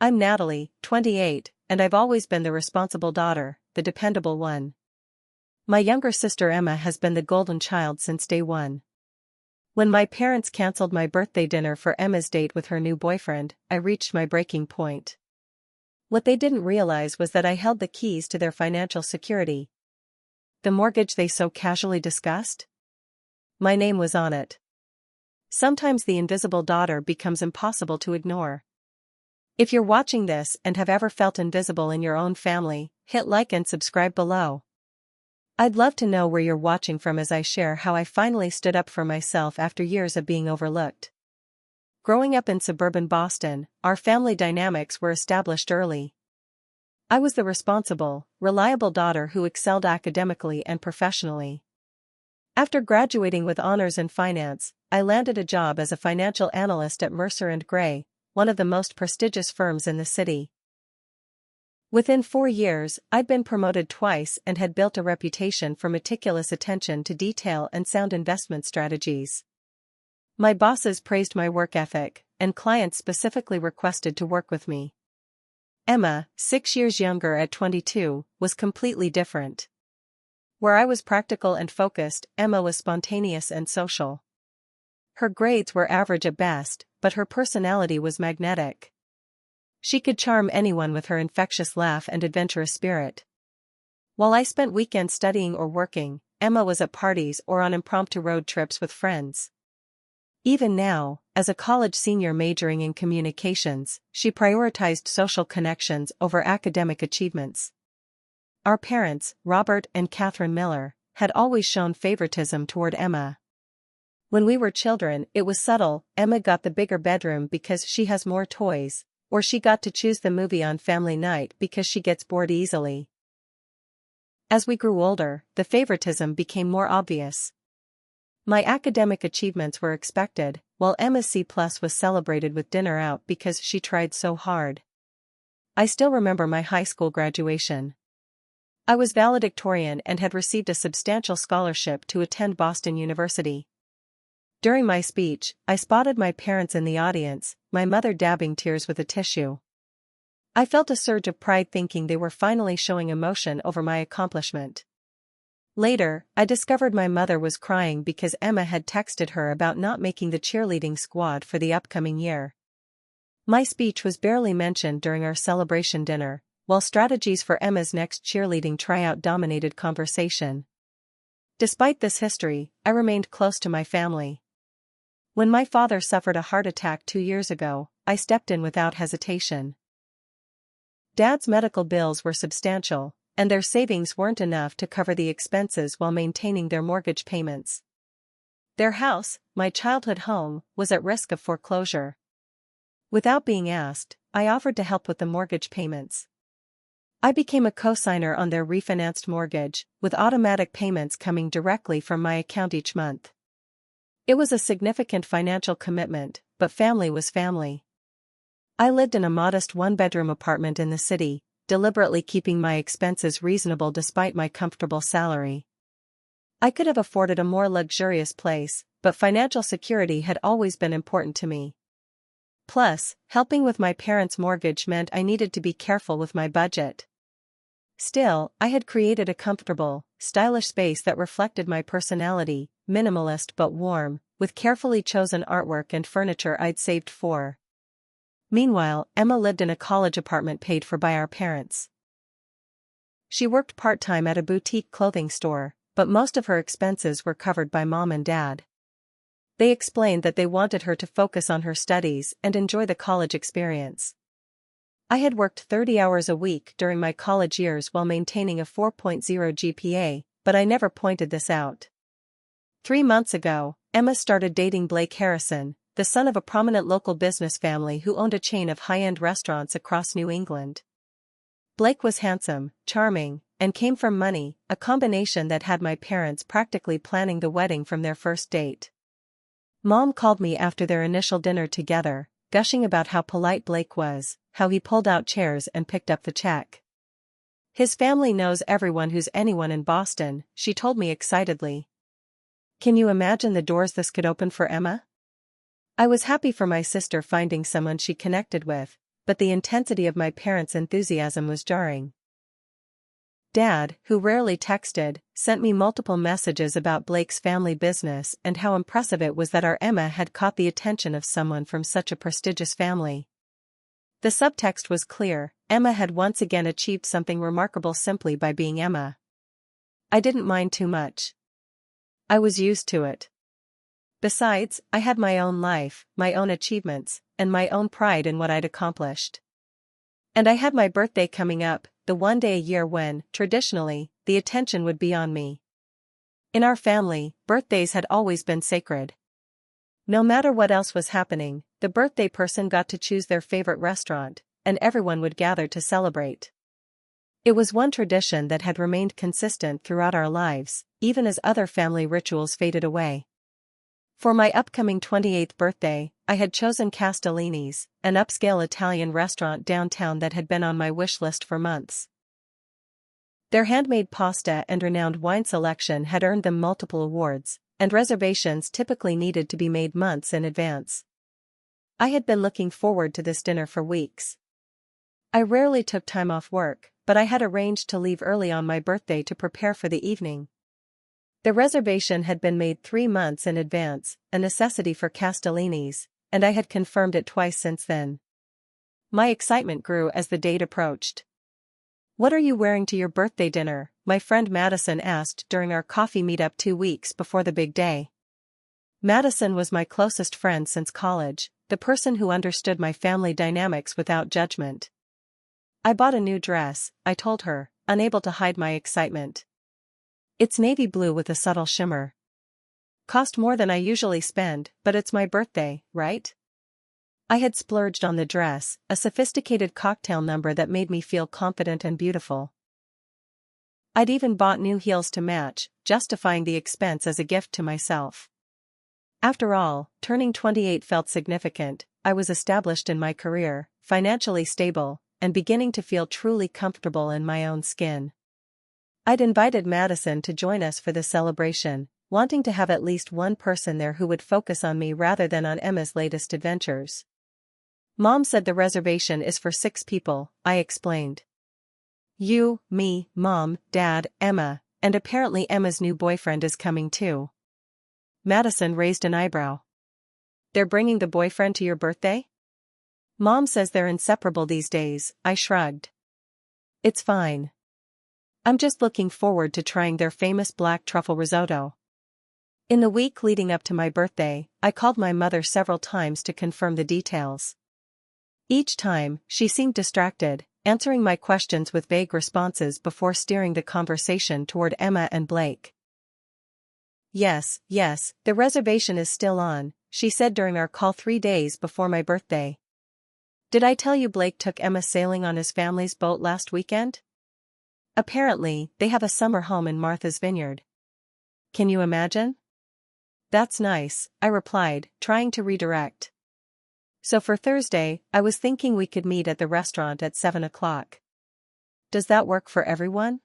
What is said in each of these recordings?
I'm Natalie, 28, and I've always been the responsible daughter, the dependable one. My younger sister Emma has been the golden child since day one. When my parents canceled my birthday dinner for Emma's date with her new boyfriend, I reached my breaking point. What they didn't realize was that I held the keys to their financial security. The mortgage they so casually discussed? My name was on it. Sometimes the invisible daughter becomes impossible to ignore. If you're watching this and have ever felt invisible in your own family, hit like and subscribe below. I'd love to know where you're watching from as I share how I finally stood up for myself after years of being overlooked. Growing up in suburban Boston, our family dynamics were established early. I was the responsible, reliable daughter who excelled academically and professionally. After graduating with honors in finance, I landed a job as a financial analyst at Mercer & Gray, one of the most prestigious firms in the city. Within 4 years, I'd been promoted twice and had built a reputation for meticulous attention to detail and sound investment strategies. My bosses praised my work ethic, and clients specifically requested to work with me. Emma, 6 years younger at 22, was completely different. Where I was practical and focused, Emma was spontaneous and social. Her grades were average at best, but her personality was magnetic. She could charm anyone with her infectious laugh and adventurous spirit. While I spent weekends studying or working, Emma was at parties or on impromptu road trips with friends. Even now, as a college senior majoring in communications, she prioritized social connections over academic achievements. Our parents, Robert and Catherine Miller, had always shown favoritism toward Emma. When we were children, it was subtle: Emma got the bigger bedroom because she has more toys, or she got to choose the movie on family night because she gets bored easily. As we grew older, the favoritism became more obvious. My academic achievements were expected, while Emma's C+ was celebrated with dinner out because she tried so hard. I still remember my high school graduation. I was valedictorian and had received a substantial scholarship to attend Boston University. During my speech, I spotted my parents in the audience, my mother dabbing tears with a tissue. I felt a surge of pride thinking they were finally showing emotion over my accomplishment. Later, I discovered my mother was crying because Emma had texted her about not making the cheerleading squad for the upcoming year. My speech was barely mentioned during our celebration dinner, while strategies for Emma's next cheerleading tryout dominated conversation. Despite this history, I remained close to my family. When my father suffered a heart attack 2 years ago, I stepped in without hesitation. Dad's medical bills were substantial, and their savings weren't enough to cover the expenses while maintaining their mortgage payments. Their house, my childhood home, was at risk of foreclosure. Without being asked, I offered to help with the mortgage payments. I became a co-signer on their refinanced mortgage, with automatic payments coming directly from my account each month. It was a significant financial commitment, but family was family. I lived in a modest one-bedroom apartment in the city, deliberately keeping my expenses reasonable despite my comfortable salary. I could have afforded a more luxurious place, but financial security had always been important to me. Plus, helping with my parents' mortgage meant I needed to be careful with my budget. Still, I had created a comfortable, stylish space that reflected my personality, minimalist but warm, with carefully chosen artwork and furniture I'd saved for. Meanwhile, Emma lived in a college apartment paid for by our parents. She worked part-time at a boutique clothing store, but most of her expenses were covered by Mom and Dad. They explained that they wanted her to focus on her studies and enjoy the college experience. I had worked 30 hours a week during my college years while maintaining a 4.0 GPA, but I never pointed this out. 3 months ago, Emma started dating Blake Harrison, the son of a prominent local business family who owned a chain of high-end restaurants across New England. Blake was handsome, charming, and came from money, a combination that had my parents practically planning the wedding from their first date. Mom called me after their initial dinner together, gushing about how polite Blake was, how he pulled out chairs and picked up the check. His family knows everyone who's anyone in Boston, she told me excitedly. Can you imagine the doors this could open for Emma? I was happy for my sister finding someone she connected with, but the intensity of my parents' enthusiasm was jarring. Dad, who rarely texted, sent me multiple messages about Blake's family business and how impressive it was that our Emma had caught the attention of someone from such a prestigious family. The subtext was clear: Emma had once again achieved something remarkable simply by being Emma. I didn't mind too much. I was used to it. Besides, I had my own life, my own achievements, and my own pride in what I'd accomplished. And I had my birthday coming up, the one day a year when, traditionally, the attention would be on me. In our family, birthdays had always been sacred. No matter what else was happening, the birthday person got to choose their favorite restaurant, and everyone would gather to celebrate. It was one tradition that had remained consistent throughout our lives, even as other family rituals faded away. For my upcoming 28th birthday, I had chosen Castellini's, an upscale Italian restaurant downtown that had been on my wish list for months. Their handmade pasta and renowned wine selection had earned them multiple awards, and reservations typically needed to be made months in advance. I had been looking forward to this dinner for weeks. I rarely took time off work, but I had arranged to leave early on my birthday to prepare for the evening. The reservation had been made 3 months in advance, a necessity for Castellini's, and I had confirmed it twice since then. My excitement grew as the date approached. "What are you wearing to your birthday dinner?" my friend Madison asked during our coffee meetup 2 weeks before the big day. Madison was my closest friend since college, the person who understood my family dynamics without judgment. "I bought a new dress," I told her, unable to hide my excitement. "It's navy blue with a subtle shimmer. Cost more than I usually spend, but it's my birthday, right?" I had splurged on the dress, a sophisticated cocktail number that made me feel confident and beautiful. I'd even bought new heels to match, justifying the expense as a gift to myself. After all, turning 28 felt significant. I was established in my career, financially stable, and beginning to feel truly comfortable in my own skin. I'd invited Madison to join us for the celebration, wanting to have at least one person there who would focus on me rather than on Emma's latest adventures. "Mom said the reservation is for 6 people, I explained. "You, me, Mom, Dad, Emma, and apparently Emma's new boyfriend is coming too." Madison raised an eyebrow. "They're bringing the boyfriend to your birthday?" "Mom says they're inseparable these days," I shrugged. "It's fine. I'm just looking forward to trying their famous black truffle risotto." In the week leading up to my birthday, I called my mother several times to confirm the details. Each time, she seemed distracted, answering my questions with vague responses before steering the conversation toward Emma and Blake. Yes, the reservation is still on," she said during our call 3 days before my birthday. "Did I tell you Blake took Emma sailing on his family's boat last weekend? Apparently, they have a summer home in Martha's Vineyard. Can you imagine?" "That's nice," I replied, trying to redirect. "So for Thursday, I was thinking we could meet at the restaurant at 7 o'clock. Does that work for everyone?"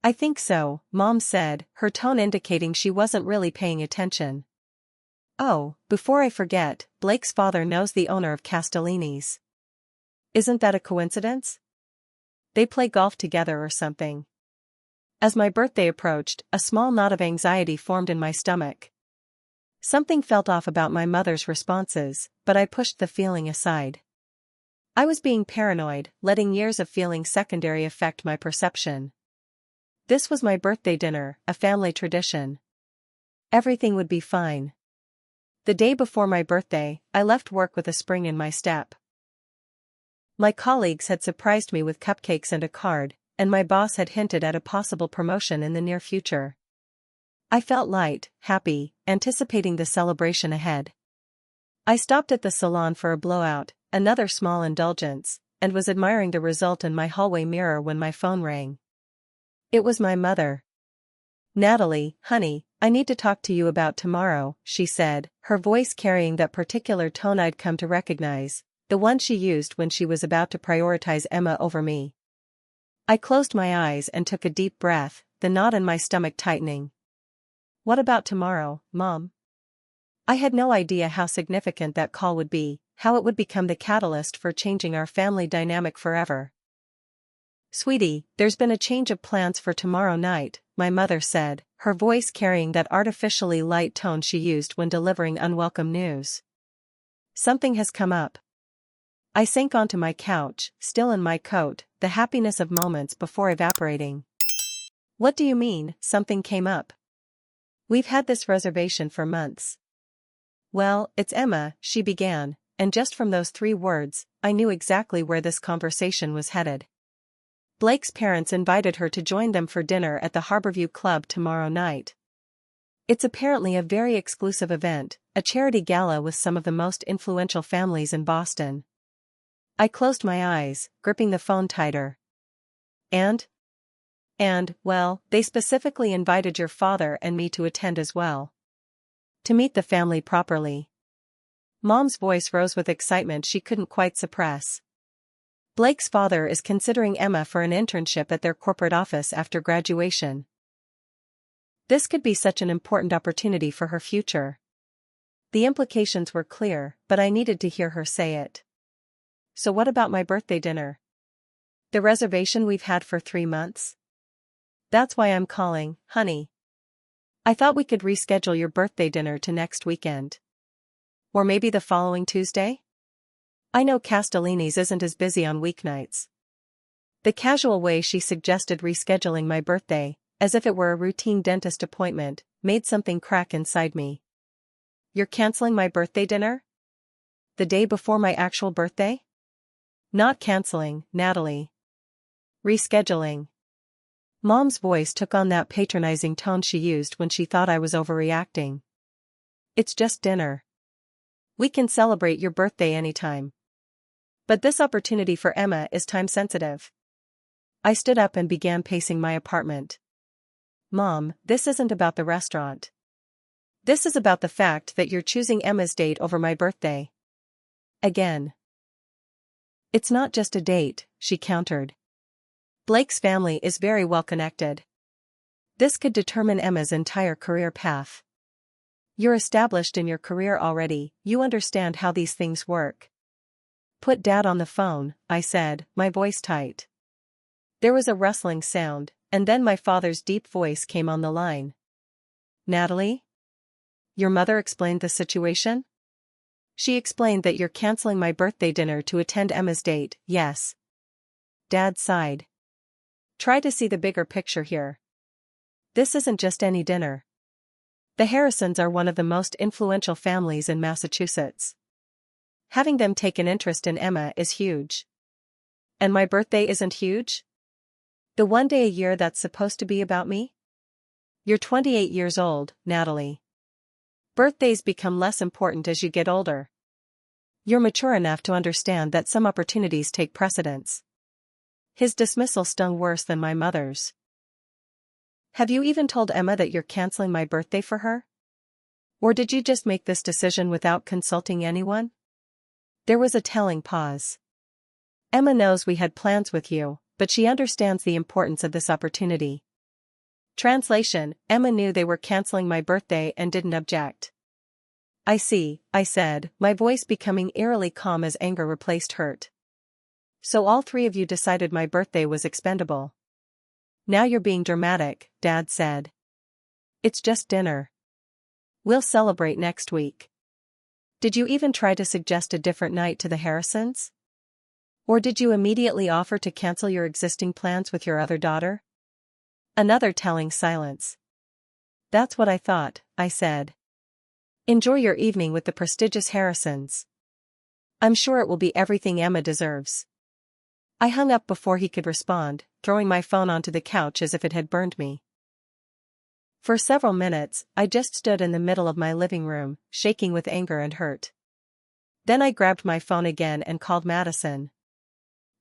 "I think so," Mom said, her tone indicating she wasn't really paying attention. "Oh, before I forget, Blake's father knows the owner of Castellini's. Isn't that a coincidence? They play golf together or something." As my birthday approached, a small knot of anxiety formed in my stomach. Something felt off about my mother's responses, but I pushed the feeling aside. I was being paranoid, letting years of feeling secondary affect my perception. This was my birthday dinner, a family tradition. Everything would be fine. The day before my birthday, I left work with a spring in my step. My colleagues had surprised me with cupcakes and a card, and my boss had hinted at a possible promotion in the near future. I felt light, happy, anticipating the celebration ahead. I stopped at the salon for a blowout, another small indulgence, and was admiring the result in my hallway mirror when my phone rang. It was my mother. "Natalie, honey, I need to talk to you about tomorrow," she said, her voice carrying that particular tone I'd come to recognize, the one she used when she was about to prioritize Emma over me. I closed my eyes and took a deep breath, the knot in my stomach tightening. "What about tomorrow, Mom?" I had no idea how significant that call would be, how it would become the catalyst for changing our family dynamic forever. "Sweetie, there's been a change of plans for tomorrow night," my mother said, her voice carrying that artificially light tone she used when delivering unwelcome news. "Something has come up." I sank onto my couch, still in my coat, the happiness of moments before evaporating. "What do you mean, something came up?" "We've had this reservation for months." "Well, it's Emma," she began, and just from those 3 words, I knew exactly where this conversation was headed. Blake's parents invited her to join them for dinner at the Harborview Club tomorrow night. It's apparently a very exclusive event, a charity gala with some of the most influential families in Boston. I closed my eyes, gripping the phone tighter. And, well, they specifically invited your father and me to attend as well. To meet the family properly. Mom's voice rose with excitement she couldn't quite suppress. Blake's father is considering Emma for an internship at their corporate office after graduation. This could be such an important opportunity for her future. The implications were clear, but I needed to hear her say it. "So what about my birthday dinner? The reservation we've had for 3 months? That's why I'm calling, honey. I thought we could reschedule your birthday dinner to next weekend. Or maybe the following Tuesday? I know Castellini's isn't as busy on weeknights." The casual way she suggested rescheduling my birthday, as if it were a routine dentist appointment, made something crack inside me. "You're canceling my birthday dinner? The day before my actual birthday?" "Not canceling, Natalie. Rescheduling." Mom's voice took on that patronizing tone she used when she thought I was overreacting. "It's just dinner. We can celebrate your birthday anytime. But this opportunity for Emma is time-sensitive." I stood up and began pacing my apartment. "Mom, this isn't about the restaurant. This is about the fact that you're choosing Emma's date over my birthday. Again." "It's not just a date," she countered. "Blake's family is very well connected. This could determine Emma's entire career path. You're established in your career already, you understand how these things work." "Put Dad on the phone," I said, my voice tight. There was a rustling sound, and then my father's deep voice came on the line. "Natalie? Your mother explained the situation?" "She explained that you're canceling my birthday dinner to attend Emma's date, yes." Dad sighed. "Try to see the bigger picture here. This isn't just any dinner. The Harrisons are one of the most influential families in Massachusetts. Having them take an interest in Emma is huge. And my birthday isn't huge? The one day a year that's supposed to be about me? You're 28 years old, Natalie. Birthdays become less important as you get older. You're mature enough to understand that some opportunities take precedence." His dismissal stung worse than my mother's. "Have you even told Emma that you're canceling my birthday for her? Or did you just make this decision without consulting anyone?" There was a telling pause. "Emma knows we had plans with you, but she understands the importance of this opportunity." Translation: Emma knew they were canceling my birthday and didn't object. "I see," I said, my voice becoming eerily calm as anger replaced hurt. "So all 3 of you decided my birthday was expendable." "Now you're being dramatic," Dad said. "It's just dinner. We'll celebrate next week." "Did you even try to suggest a different night to the Harrisons? Or did you immediately offer to cancel your existing plans with your other daughter?" Another telling silence. "That's what I thought," I said. "Enjoy your evening with the prestigious Harrisons. I'm sure it will be everything Emma deserves." I hung up before he could respond, throwing my phone onto the couch as if it had burned me. For several minutes, I just stood in the middle of my living room, shaking with anger and hurt. Then I grabbed my phone again and called Madison.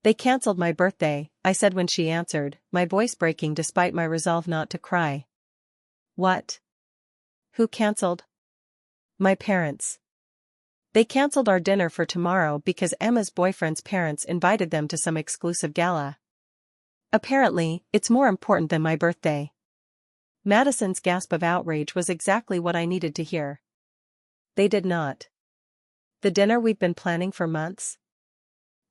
"They canceled my birthday," I said when she answered, my voice breaking despite my resolve not to cry. "What? Who canceled?" "My parents. They canceled our dinner for tomorrow because Emma's boyfriend's parents invited them to some exclusive gala. Apparently, it's more important than my birthday." Madison's gasp of outrage was exactly what I needed to hear. "They did not. The dinner we've been planning for months?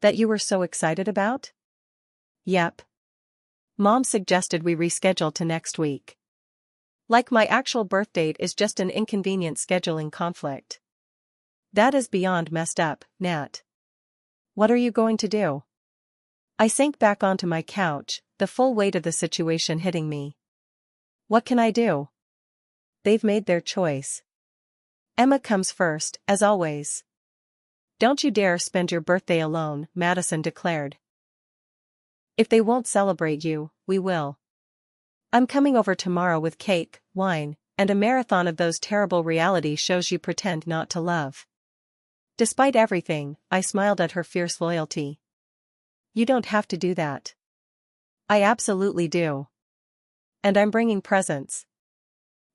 That you were so excited about? Yep. Mom suggested we reschedule to next week. Like my actual birth date is just an inconvenient scheduling conflict. That is beyond messed up, Nat. What are you going to do? I sank back onto my couch, the full weight of the situation hitting me. What can I do? They've made their choice. Emma comes first, as always. Don't you dare spend your birthday alone, Madison declared. If they won't celebrate you, we will. I'm coming over tomorrow with cake, wine, and a marathon of those terrible reality shows you pretend not to love. Despite everything, I smiled at her fierce loyalty. You don't have to do that. I absolutely do. And I'm bringing presents.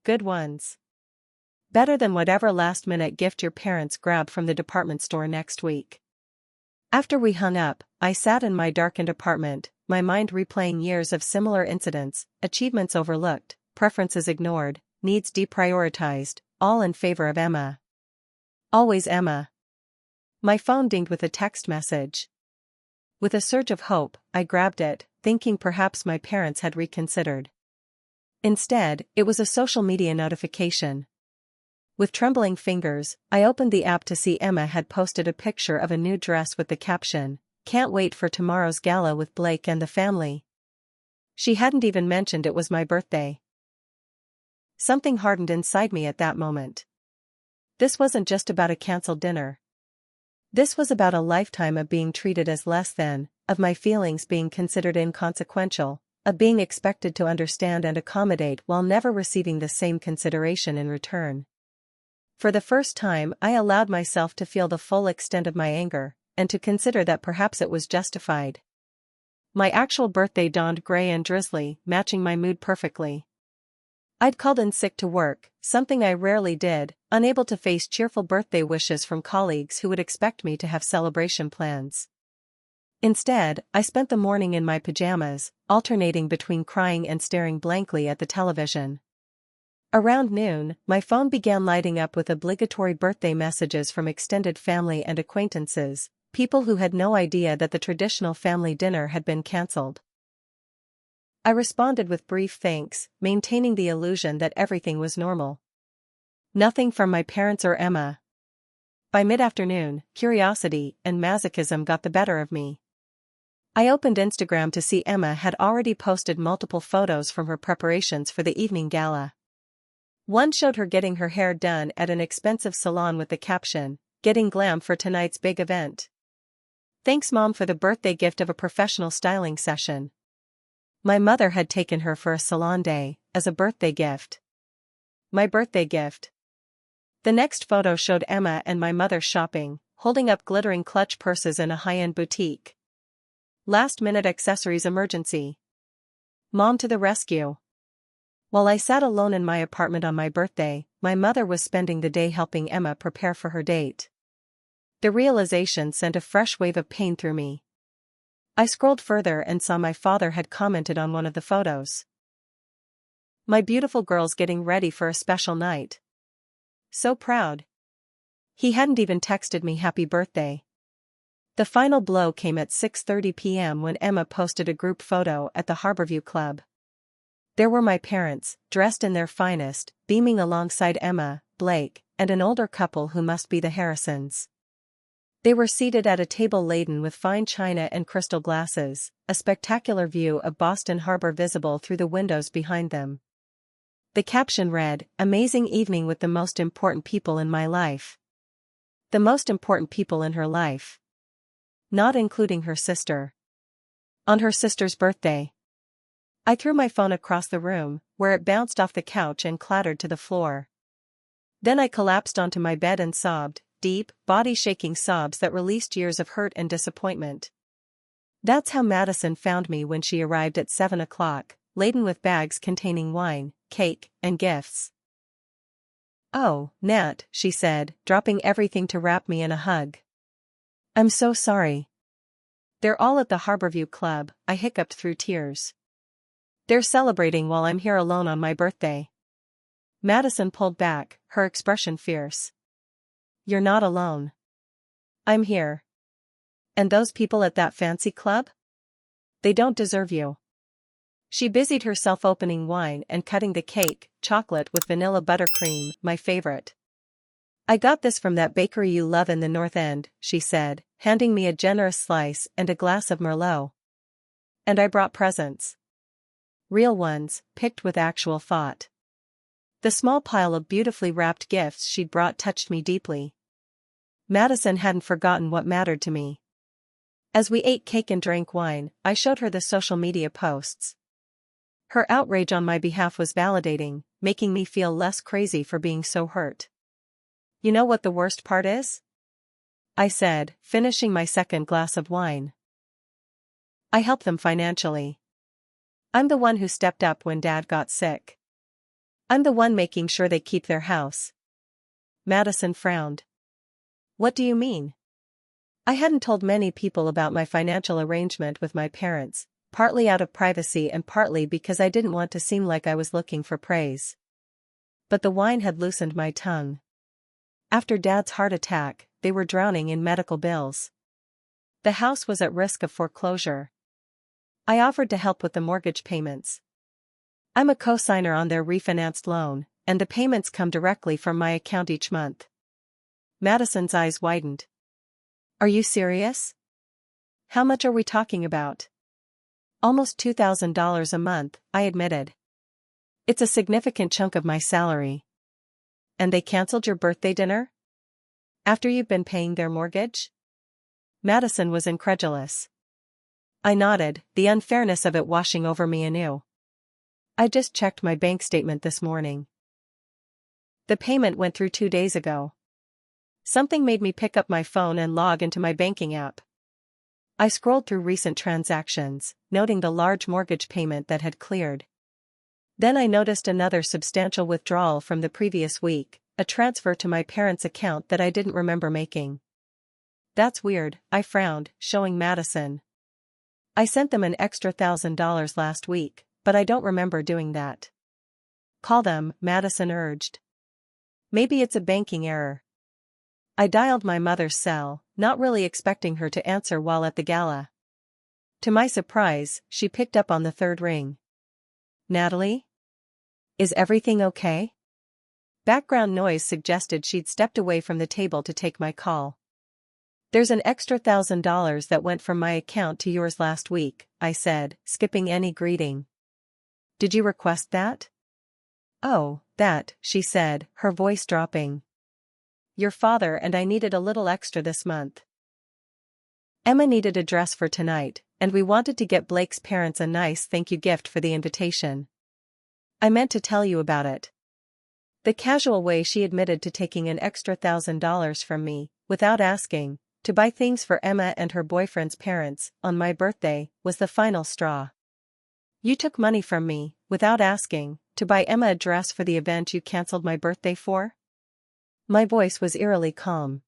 Good ones. Better than whatever last-minute gift your parents grab from the department store next week. After we hung up, I sat in my darkened apartment, my mind replaying years of similar incidents, achievements overlooked, preferences ignored, needs deprioritized, all in favor of Emma. Always Emma. My phone dinged with a text message. With a surge of hope, I grabbed it, thinking perhaps my parents had reconsidered. Instead, it was a social media notification. With trembling fingers, I opened the app to see Emma had posted a picture of a new dress with the caption, "Can't wait for tomorrow's gala with Blake and the family." She hadn't even mentioned it was my birthday. Something hardened inside me at that moment. This wasn't just about a cancelled dinner. This was about a lifetime of being treated as less than, of my feelings being considered inconsequential, of being expected to understand and accommodate while never receiving the same consideration in return. For the first time, I allowed myself to feel the full extent of my anger, and to consider that perhaps it was justified. My actual birthday dawned gray and drizzly, matching my mood perfectly. I'd called in sick to work, something I rarely did, unable to face cheerful birthday wishes from colleagues who would expect me to have celebration plans. Instead, I spent the morning in my pajamas, alternating between crying and staring blankly at the television. Around noon, my phone began lighting up with obligatory birthday messages from extended family and acquaintances, people who had no idea that the traditional family dinner had been cancelled. I responded with brief thanks, maintaining the illusion that everything was normal. Nothing from my parents or Emma. By mid-afternoon, curiosity and masochism got the better of me. I opened Instagram to see Emma had already posted multiple photos from her preparations for the evening gala. One showed her getting her hair done at an expensive salon with the caption, "Getting glam for tonight's big event. Thanks Mom for the birthday gift of a professional styling session." My mother had taken her for a salon day, as a birthday gift. My birthday gift. The next photo showed Emma and my mother shopping, holding up glittering clutch purses in a high-end boutique. Last-minute accessories emergency. Mom to the rescue. While I sat alone in my apartment on my birthday, my mother was spending the day helping Emma prepare for her date. The realization sent a fresh wave of pain through me. I scrolled further and saw my father had commented on one of the photos. "My beautiful girl's getting ready for a special night. So proud." He hadn't even texted me happy birthday. The final blow came at 6:30 p.m. when Emma posted a group photo at the Harborview Club. There were my parents, dressed in their finest, beaming alongside Emma, Blake, and an older couple who must be the Harrisons. They were seated at a table laden with fine china and crystal glasses, a spectacular view of Boston Harbor visible through the windows behind them. The caption read, "Amazing evening with the most important people in my life." The most important people in her life. Not including her sister. On her sister's birthday. I threw my phone across the room, where it bounced off the couch and clattered to the floor. Then I collapsed onto my bed and sobbed, deep, body-shaking sobs that released years of hurt and disappointment. That's how Madison found me when she arrived at 7 o'clock, laden with bags containing wine, cake, and gifts. "Oh, Nat," she said, dropping everything to wrap me in a hug. "I'm so sorry." "They're all at the Harborview Club," I hiccuped through tears. "They're celebrating while I'm here alone on my birthday." Madison pulled back, her expression fierce. "You're not alone. I'm here. And those people at that fancy club? They don't deserve you. She busied herself opening wine and cutting the cake, chocolate with vanilla buttercream, my favorite. I got this from that bakery you love in the North End, she said, handing me a generous slice and a glass of Merlot. And I brought presents. Real ones, picked with actual thought. The small pile of beautifully wrapped gifts she'd brought touched me deeply. Madison hadn't forgotten what mattered to me. As we ate cake and drank wine, I showed her the social media posts. Her outrage on my behalf was validating, making me feel less crazy for being so hurt. You know what the worst part is? I said, finishing my second glass of wine. I helped them financially. I'm the one who stepped up when Dad got sick. I'm the one making sure they keep their house. Madison frowned. What do you mean? I hadn't told many people about my financial arrangement with my parents, partly out of privacy and partly because I didn't want to seem like I was looking for praise. But the wine had loosened my tongue. After Dad's heart attack, they were drowning in medical bills. The house was at risk of foreclosure. I offered to help with the mortgage payments. I'm a co-signer on their refinanced loan, and the payments come directly from my account each month. Madison's eyes widened. Are you serious? How much are we talking about? Almost $2,000 a month, I admitted. It's a significant chunk of my salary. And they canceled your birthday dinner? After you've been paying their mortgage? Madison was incredulous. I nodded, the unfairness of it washing over me anew. I just checked my bank statement this morning. The payment went through 2 days ago. Something made me pick up my phone and log into my banking app. I scrolled through recent transactions, noting the large mortgage payment that had cleared. Then I noticed another substantial withdrawal from the previous week, a transfer to my parents' account that I didn't remember making. That's weird, I frowned, showing Madison. I sent them an extra $1,000 last week, but I don't remember doing that. Call them, Madison urged. Maybe it's a banking error. I dialed my mother's cell, not really expecting her to answer while at the gala. To my surprise, she picked up on the third ring. Natalie? Is everything okay? Background noise suggested she'd stepped away from the table to take my call. There's an extra $1,000 that went from my account to yours last week, I said, skipping any greeting. Did you request that? Oh, that, she said, her voice dropping. Your father and I needed a little extra this month. Emma needed a dress for tonight, and we wanted to get Blake's parents a nice thank you gift for the invitation. I meant to tell you about it. The casual way she admitted to taking an extra $1,000 from me, without asking, to buy things for Emma and her boyfriend's parents, on my birthday, was the final straw. You took money from me, without asking, to buy Emma a dress for the event you canceled my birthday for? My voice was eerily calm.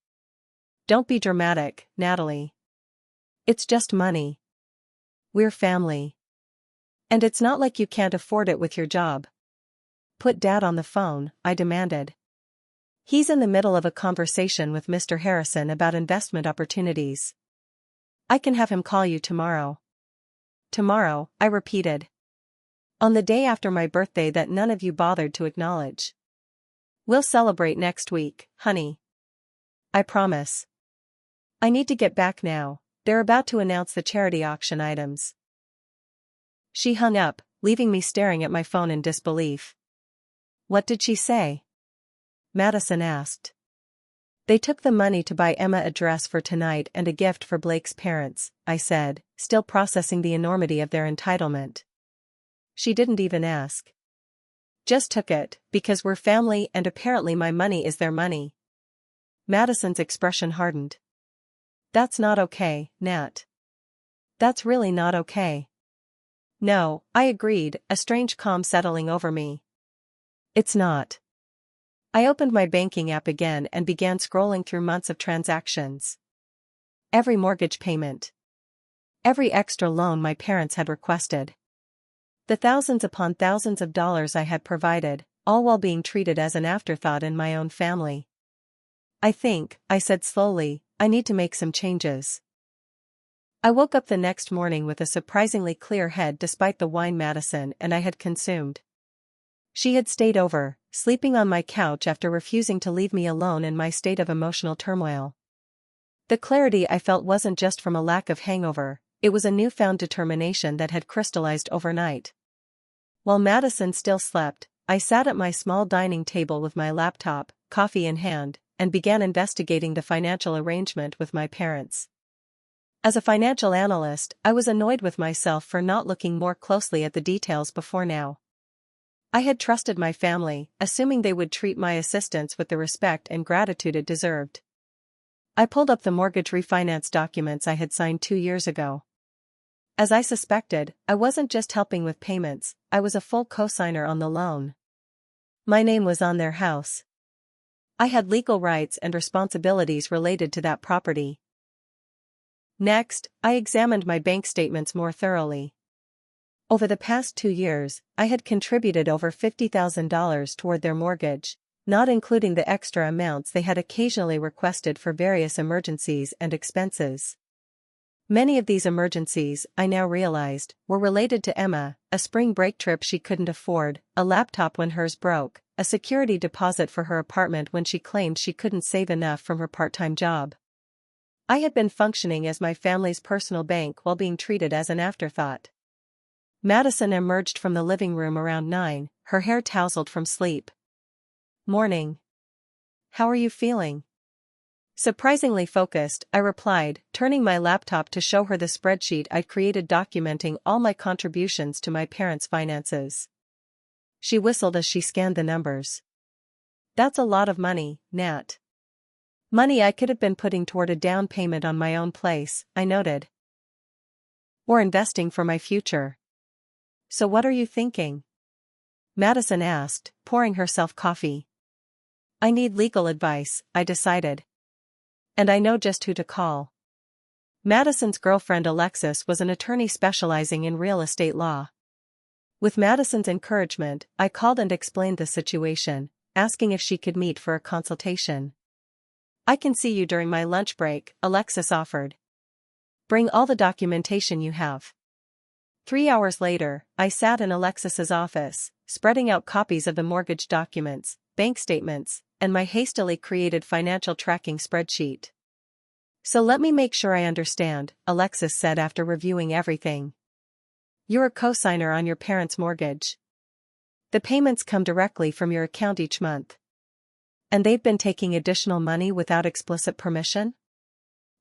Don't be dramatic, Natalie. It's just money. We're family. And it's not like you can't afford it with your job. Put Dad on the phone, I demanded. He's in the middle of a conversation with Mr. Harrison about investment opportunities. I can have him call you tomorrow. Tomorrow, I repeated. On the day after my birthday that none of you bothered to acknowledge. We'll celebrate next week, honey. I promise. I need to get back now, they're about to announce the charity auction items. She hung up, leaving me staring at my phone in disbelief. What did she say? Madison asked. They took the money to buy Emma a dress for tonight and a gift for Blake's parents, I said, still processing the enormity of their entitlement. She didn't even ask. Just took it, because we're family and apparently my money is their money. Madison's expression hardened. That's not okay, Nat. That's really not okay. No, I agreed, a strange calm settling over me. It's not. I opened my banking app again and began scrolling through months of transactions. Every mortgage payment. Every extra loan my parents had requested. The thousands upon thousands of dollars I had provided, all while being treated as an afterthought in my own family. I think, I said slowly, I need to make some changes. I woke up the next morning with a surprisingly clear head despite the wine Madison and I had consumed. She had stayed over, sleeping on my couch after refusing to leave me alone in my state of emotional turmoil. The clarity I felt wasn't just from a lack of hangover, it was a newfound determination that had crystallized overnight. While Madison still slept, I sat at my small dining table with my laptop, coffee in hand, and began investigating the financial arrangement with my parents. As a financial analyst, I was annoyed with myself for not looking more closely at the details before now. I had trusted my family, assuming they would treat my assistance with the respect and gratitude it deserved. I pulled up the mortgage refinance documents I had signed 2 years ago. As I suspected, I wasn't just helping with payments, I was a full co-signer on the loan. My name was on their house. I had legal rights and responsibilities related to that property. Next, I examined my bank statements more thoroughly. Over the past 2 years, I had contributed over $50,000 toward their mortgage, not including the extra amounts they had occasionally requested for various emergencies and expenses. Many of these emergencies, I now realized, were related to Emma, a spring break trip she couldn't afford, a laptop when hers broke, a security deposit for her apartment when she claimed she couldn't save enough from her part-time job. I had been functioning as my family's personal bank while being treated as an afterthought. Madison emerged from the living room around 9, her hair tousled from sleep. "Morning. How are you feeling?" Surprisingly focused, I replied, turning my laptop to show her the spreadsheet I'd created documenting all my contributions to my parents' finances. She whistled as she scanned the numbers. "That's a lot of money, Nat." "Money I could have been putting toward a down payment on my own place," I noted. "Or investing for my future." "So what are you thinking?" Madison asked, pouring herself coffee. "I need legal advice," I decided. "And I know just who to call." Madison's girlfriend Alexis was an attorney specializing in real estate law. With Madison's encouragement, I called and explained the situation, asking if she could meet for a consultation. "I can see you during my lunch break," Alexis offered. "Bring all the documentation you have." 3 hours later, I sat in Alexis's office, spreading out copies of the mortgage documents, bank statements, and my hastily created financial tracking spreadsheet. "So let me make sure I understand," Alexis said after reviewing everything. "You're a co-signer on your parents' mortgage. The payments come directly from your account each month. And they've been taking additional money without explicit permission?"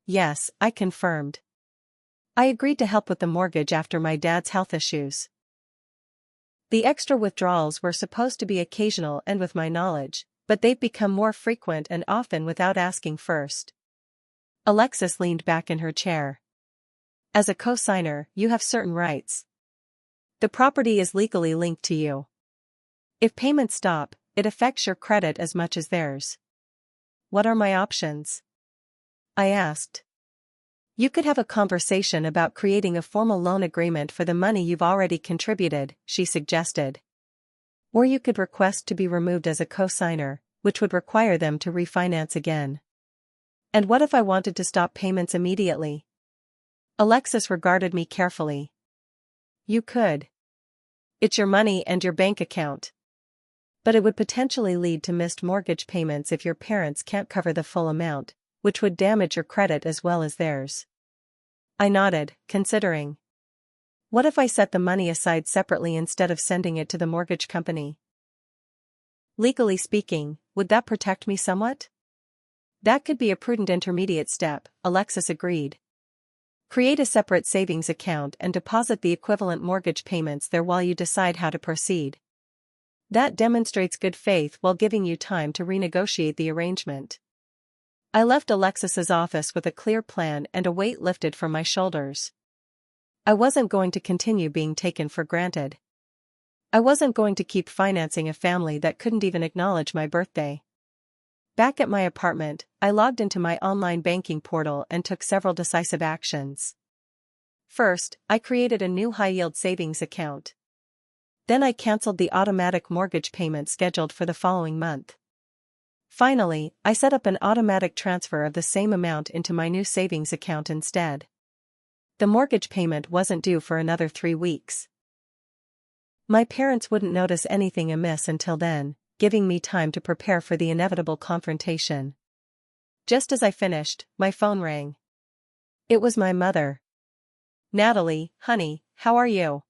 "Yes," I confirmed. "I agreed to help with the mortgage after my dad's health issues. The extra withdrawals were supposed to be occasional and with my knowledge, but they've become more frequent and often without asking first." Alexis leaned back in her chair. "As a co-signer, you have certain rights. The property is legally linked to you. If payments stop, it affects your credit as much as theirs." "What are my options?" I asked. "You could have a conversation about creating a formal loan agreement for the money you've already contributed," she suggested. "Or you could request to be removed as a co-signer, which would require them to refinance again." "And what if I wanted to stop payments immediately?" Alexis regarded me carefully. "You could. It's your money and your bank account. But it would potentially lead to missed mortgage payments if your parents can't cover the full amount, which would damage your credit as well as theirs." I nodded, considering. "What if I set the money aside separately instead of sending it to the mortgage company?" "Legally speaking, would that protect me somewhat?" "That could be a prudent intermediate step," Alexis agreed. "Create a separate savings account and deposit the equivalent mortgage payments there while you decide how to proceed. That demonstrates good faith while giving you time to renegotiate the arrangement." I left Alexis's office with a clear plan and a weight lifted from my shoulders. I wasn't going to continue being taken for granted. I wasn't going to keep financing a family that couldn't even acknowledge my birthday. Back at my apartment, I logged into my online banking portal and took several decisive actions. First, I created a new high-yield savings account. Then I canceled the automatic mortgage payment scheduled for the following month. Finally, I set up an automatic transfer of the same amount into my new savings account instead. The mortgage payment wasn't due for another 3 weeks. My parents wouldn't notice anything amiss until then, giving me time to prepare for the inevitable confrontation. Just as I finished, my phone rang. It was my mother. "Natalie, honey, how are you?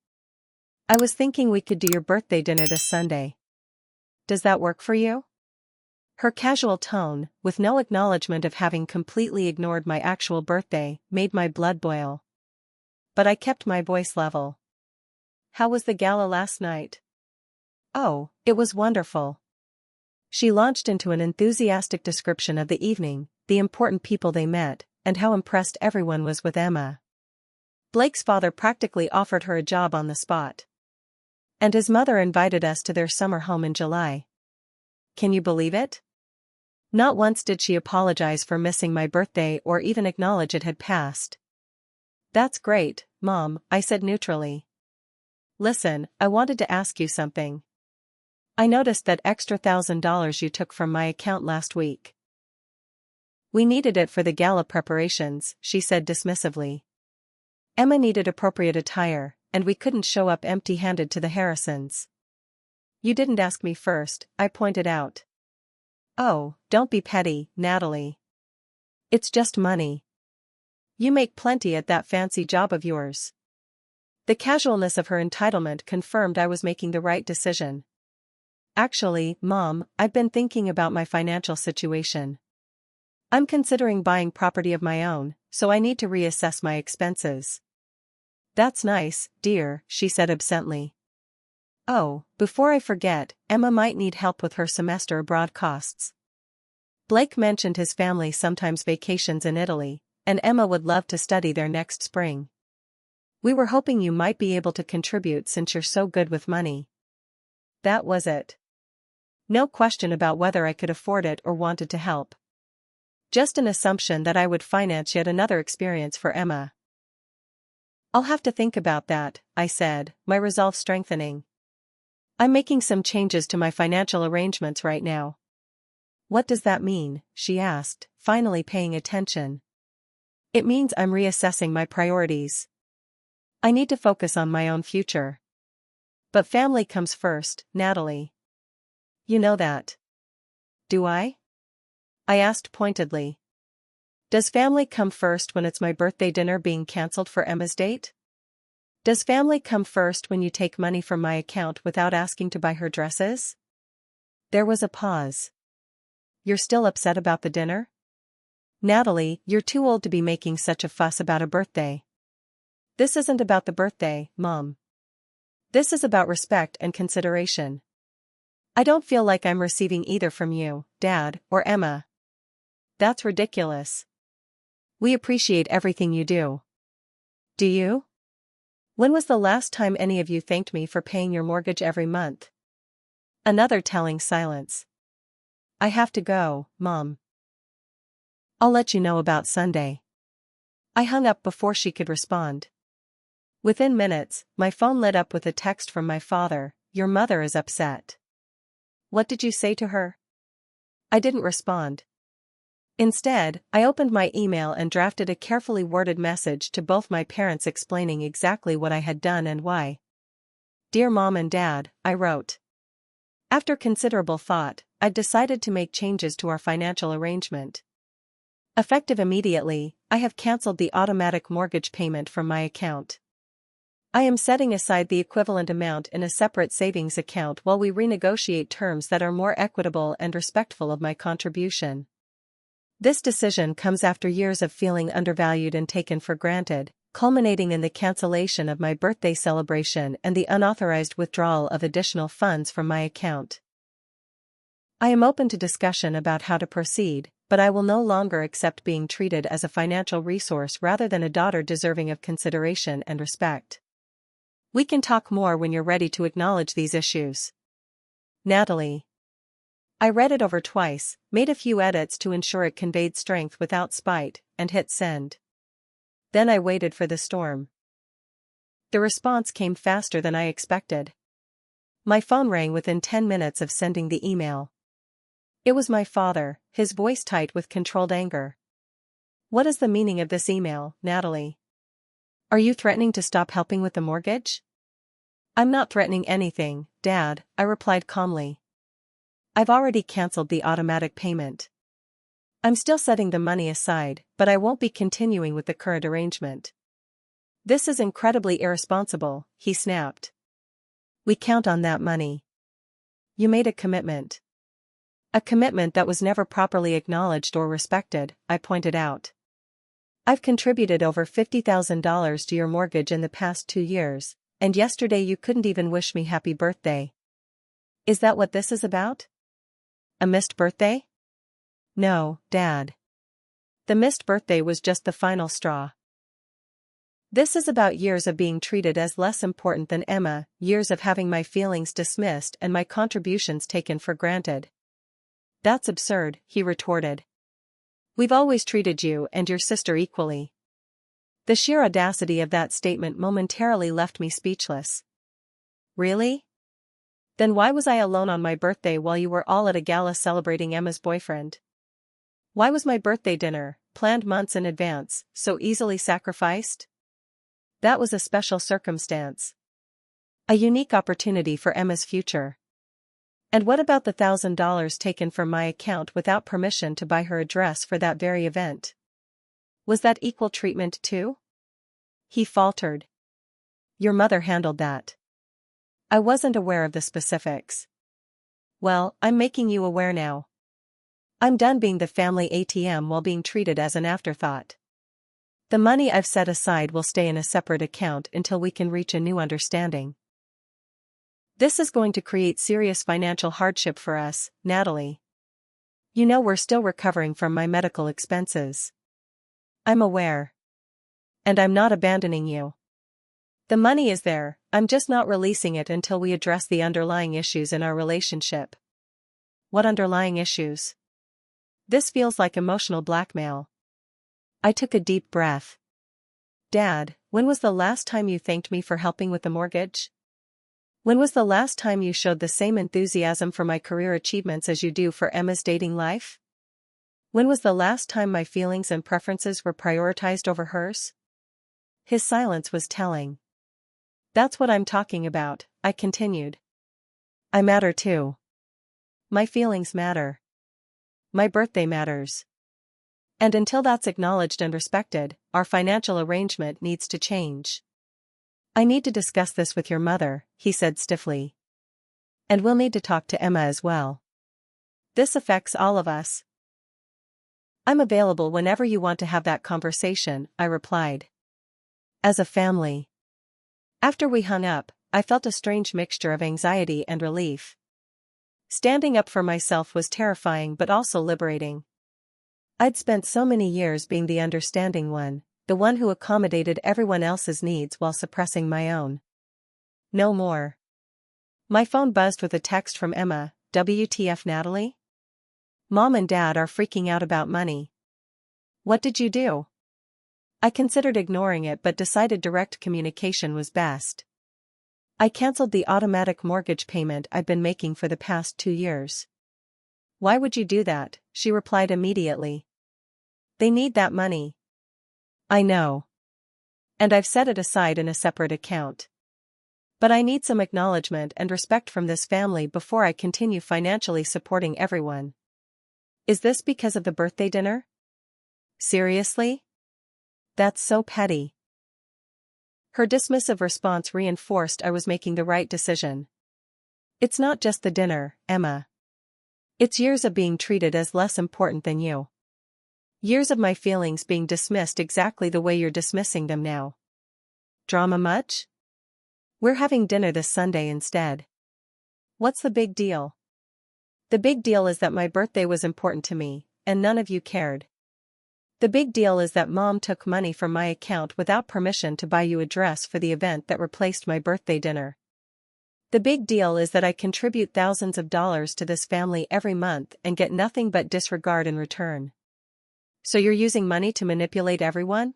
I was thinking we could do your birthday dinner this Sunday. Does that work for you?" Her casual tone, with no acknowledgement of having completely ignored my actual birthday, made my blood boil. But I kept my voice level. "How was the gala last night?" "Oh, it was wonderful." She launched into an enthusiastic description of the evening, the important people they met, and how impressed everyone was with Emma. Blake's father practically offered her a job on the spot. And his mother invited us to their summer home in July. Can you believe it? Not once did she apologize for missing my birthday or even acknowledge it had passed. "That's great, Mom," I said neutrally. "Listen, I wanted to ask you something. I noticed that extra $1,000 you took from my account last week." "We needed it for the gala preparations," she said dismissively. "Emma needed appropriate attire, and we couldn't show up empty-handed to the Harrisons." "You didn't ask me first," I pointed out. "Oh, don't be petty, Natalie. It's just money. You make plenty at that fancy job of yours." The casualness of her entitlement confirmed I was making the right decision. "Actually, Mom, I've been thinking about my financial situation. I'm considering buying property of my own, so I need to reassess my expenses." "That's nice, dear," she said absently. "Oh, before I forget, Emma might need help with her semester abroad costs. Blake mentioned his family sometimes vacations in Italy, and Emma would love to study there next spring. We were hoping you might be able to contribute since you're so good with money." That was it. No question about whether I could afford it or wanted to help. Just an assumption that I would finance yet another experience for Emma. "I'll have to think about that," I said, my resolve strengthening. "I'm making some changes to my financial arrangements right now." "What does that mean?" she asked, finally paying attention. "It means I'm reassessing my priorities. I need to focus on my own future. But family comes first, Natalie. You know that." "Do I?" I asked pointedly. "Does family come first when it's my birthday dinner being cancelled for Emma's date? Does family come first when you take money from my account without asking to buy her dresses?" There was a pause. "You're still upset about the dinner? Natalie, you're too old to be making such a fuss about a birthday." "This isn't about the birthday, Mom. This is about respect and consideration. I don't feel like I'm receiving either from you, Dad, or Emma." "That's ridiculous. We appreciate everything you do." "Do you? When was the last time any of you thanked me for paying your mortgage every month?" Another telling silence. "I have to go, Mom. I'll let you know about Sunday." I hung up before she could respond. Within minutes, my phone lit up with a text from my father, "Your mother is upset." "What did you say to her?" I didn't respond. Instead, I opened my email and drafted a carefully worded message to both my parents explaining exactly what I had done and why. "Dear Mom and Dad," I wrote. "After considerable thought, I've decided to make changes to our financial arrangement. Effective immediately, I have cancelled the automatic mortgage payment from my account. I am setting aside the equivalent amount in a separate savings account while we renegotiate terms that are more equitable and respectful of my contribution. This decision comes after years of feeling undervalued and taken for granted, culminating in the cancellation of my birthday celebration and the unauthorized withdrawal of additional funds from my account. I am open to discussion about how to proceed, but I will no longer accept being treated as a financial resource rather than a daughter deserving of consideration and respect. We can talk more when you're ready to acknowledge these issues. Natalie." I read it over twice, made a few edits to ensure it conveyed strength without spite, and hit send. Then I waited for the storm. The response came faster than I expected. My phone rang within 10 minutes of sending the email. It was my father, his voice tight with controlled anger. What is the meaning of this email, Natalie? Are you threatening to stop helping with the mortgage? I'm not threatening anything, Dad, I replied calmly. I've already canceled the automatic payment. I'm still setting the money aside, but I won't be continuing with the current arrangement. This is incredibly irresponsible, he snapped. We count on that money. You made a commitment. A commitment that was never properly acknowledged or respected, I pointed out. I've contributed over $50,000 to your mortgage in the past 2 years, and yesterday you couldn't even wish me happy birthday. Is that what this is about? A missed birthday? No, Dad. The missed birthday was just the final straw. This is about years of being treated as less important than Emma, years of having my feelings dismissed and my contributions taken for granted. That's absurd, he retorted. We've always treated you and your sister equally. The sheer audacity of that statement momentarily left me speechless. Really? Then why was I alone on my birthday while you were all at a gala celebrating Emma's boyfriend? Why was my birthday dinner, planned months in advance, so easily sacrificed? That was a special circumstance. A unique opportunity for Emma's future. And what about the $1,000 taken from my account without permission to buy her a dress for that very event? Was that equal treatment too? He faltered. Your mother handled that. I wasn't aware of the specifics. Well, I'm making you aware now. I'm done being the family ATM while being treated as an afterthought. The money I've set aside will stay in a separate account until we can reach a new understanding. This is going to create serious financial hardship for us, Natalie. You know we're still recovering from my medical expenses. I'm aware. And I'm not abandoning you. The money is there, I'm just not releasing it until we address the underlying issues in our relationship. What underlying issues? This feels like emotional blackmail. I took a deep breath. Dad, when was the last time you thanked me for helping with the mortgage? When was the last time you showed the same enthusiasm for my career achievements as you do for Emma's dating life? When was the last time my feelings and preferences were prioritized over hers? His silence was telling. That's what I'm talking about, I continued. I matter too. My feelings matter. My birthday matters. And until that's acknowledged and respected, our financial arrangement needs to change. I need to discuss this with your mother, he said stiffly. And we'll need to talk to Emma as well. This affects all of us. I'm available whenever you want to have that conversation, I replied. As a family. After we hung up, I felt a strange mixture of anxiety and relief. Standing up for myself was terrifying but also liberating. I'd spent so many years being the understanding one, the one who accommodated everyone else's needs while suppressing my own. No more. My phone buzzed with a text from Emma, WTF Natalie? Mom and Dad are freaking out about money. What did you do? I considered ignoring it but decided direct communication was best. I canceled the automatic mortgage payment I'd been making for the past 2 years. Why would you do that? She replied immediately. They need that money. I know. And I've set it aside in a separate account. But I need some acknowledgement and respect from this family before I continue financially supporting everyone. Is this because of the birthday dinner? Seriously? That's so petty. Her dismissive response reinforced I was making the right decision. It's not just the dinner, Emma. It's years of being treated as less important than you. Years of my feelings being dismissed exactly the way you're dismissing them now. Drama much? We're having dinner this Sunday instead. What's the big deal? The big deal is that my birthday was important to me, and none of you cared. The big deal is that Mom took money from my account without permission to buy you a dress for the event that replaced my birthday dinner. The big deal is that I contribute thousands of dollars to this family every month and get nothing but disregard in return. So you're using money to manipulate everyone?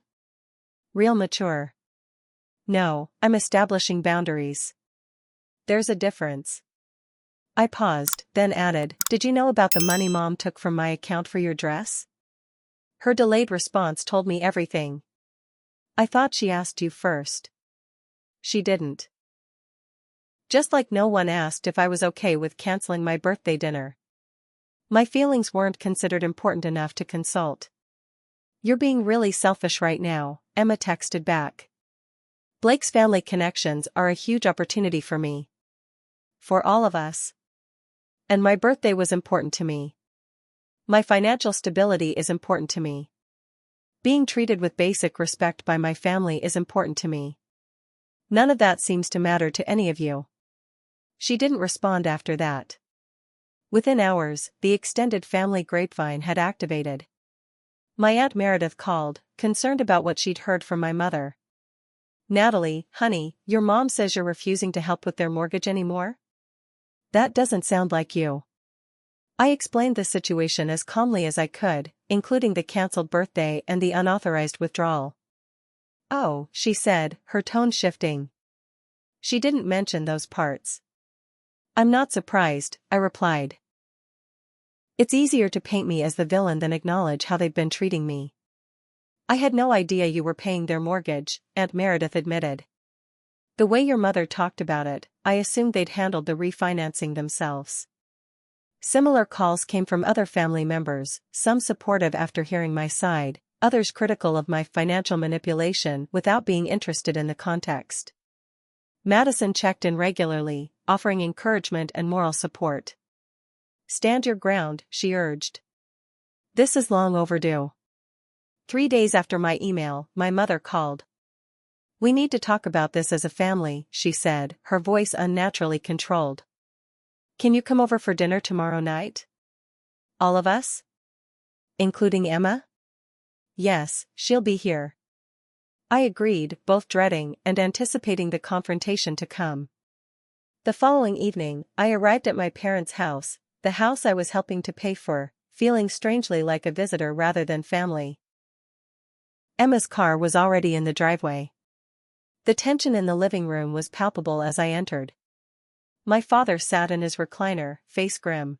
Real mature. No, I'm establishing boundaries. There's a difference. I paused, then added, "Did you know about the money Mom took from my account for your dress?" Her delayed response told me everything. "I thought she asked you first." She didn't. Just like no one asked if I was okay with canceling my birthday dinner. My feelings weren't considered important enough to consult. "You're being really selfish right now," Emma texted back. "Blake's family connections are a huge opportunity for me. For all of us. And my birthday was important to me. My financial stability is important to me. Being treated with basic respect by my family is important to me. None of that seems to matter to any of you." She didn't respond after that. Within hours, the extended family grapevine had activated. My Aunt Meredith called, concerned about what she'd heard from my mother. "Natalie, honey, your mom says you're refusing to help with their mortgage anymore? That doesn't sound like you." I explained the situation as calmly as I could, including the cancelled birthday and the unauthorized withdrawal. "Oh," she said, her tone shifting. "She didn't mention those parts." "I'm not surprised," I replied. "It's easier to paint me as the villain than acknowledge how they've been treating me." "I had no idea you were paying their mortgage," Aunt Meredith admitted. "The way your mother talked about it, I assumed they'd handled the refinancing themselves." Similar calls came from other family members, some supportive after hearing my side, others critical of my financial manipulation without being interested in the context. Madison checked in regularly, offering encouragement and moral support. "Stand your ground," she urged. "This is long overdue." 3 days after my email, my mother called. "We need to talk about this as a family," she said, her voice unnaturally controlled. "Can you come over for dinner tomorrow night?" "All of us? Including Emma?" "Yes, she'll be here." I agreed, both dreading and anticipating the confrontation to come. The following evening, I arrived at my parents' house, the house I was helping to pay for, feeling strangely like a visitor rather than family. Emma's car was already in the driveway. The tension in the living room was palpable as I entered. My father sat in his recliner, face grim.